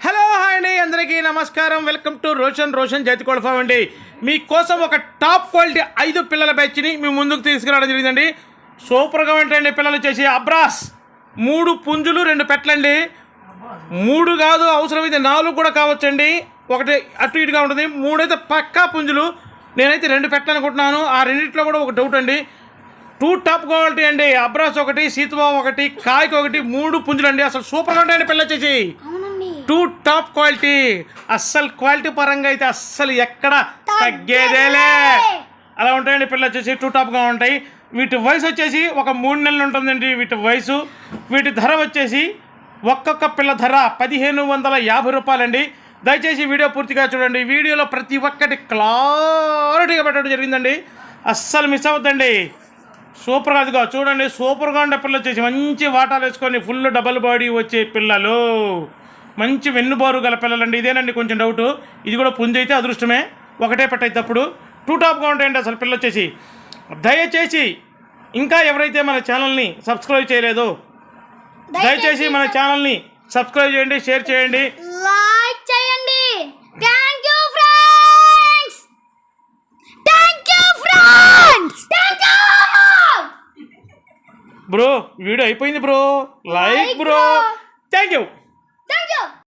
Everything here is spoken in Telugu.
హలో హాయ్ అండి, అందరికీ నమస్కారం. వెల్కమ్ టు రోషన్ జైతికోళ్ళ ఫామ్ అండి. మీకోసం ఒక టాప్ క్వాలిటీ 5 పిల్లల బ్యాచ్ని మీ ముందుకు తీసుకురావడం జరిగిందండి. సూపర్గా ఉంటాయండి. పిల్లలు వచ్చేసి అబ్రాస్ 3 పుంజులు 2 పెట్టలండి. 3 కాదు, అవసరమైతే 4 కూడా కావచ్చండి. ఒకటి అటు ఇటుగా ఉంటుంది. 3 అయితే పక్కా పుంజులు. నేనైతే 2 పెట్టలు అనుకుంటున్నాను. ఆ రెండింటిలో కూడా ఒక డౌట్ అండి. 2 టాప్ క్వాలిటీ అండి. అబ్రాస్ ఒకటి, సీతువా ఒకటి, కాయకి ఒకటి, 3 పుంజులు అండి. అసలు సూపర్గా ఉంటాయండి పిల్లలు వచ్చేసి. 2 టాప్ క్వాలిటీ. అస్సలు క్వాలిటీ పరంగా అయితే అస్సలు ఎక్కడ తగ్గేదేలే. అలా ఉంటాయండి పిల్లలు వచ్చేసి. 2 టాప్గా ఉంటాయి. వీటి వయసు వచ్చేసి ఒక 3 నెలలు ఉంటుందండి వీటి వయసు. వీటి ధర వచ్చేసి ఒక్కొక్క పిల్ల ధర 1550 రూపాయలండి. దయచేసి వీడియో పూర్తిగా చూడండి. వీడియోలో ప్రతి ఒక్కటి క్లారిటీగా పెట్టడం జరిగిందండి. అస్సలు మిస్ అవ్వద్దండి. సూపర్గా అదిగా చూడండి. సూపర్గా ఉండే పిల్లలు వచ్చేసి మంచి వాటాలు వేసుకొని ఫుల్ డబల్ బాడీ వచ్చే పిల్లలు, మంచి వెన్నుబారు గల పిల్లలండి. ఇదేనండి కొంచెం డౌటు. ఇది కూడా పుంజు అయితే అదృష్టమే. ఒకటే పెట్టయితే అప్పుడు 2 టాప్గా ఉంటాయండి అసలు పిల్లలు వచ్చేసి. దయచేసి ఇంకా ఎవరైతే మన ఛానల్ని సబ్స్క్రైబ్ చేయలేదో దయచేసి మన ఛానల్ని సబ్స్క్రైబ్ చేయండి, షేర్ చేయండి, లైక్ చేయండి. Thank you friends. Bro video అయిపోయింది bro. Like bro. Thank you.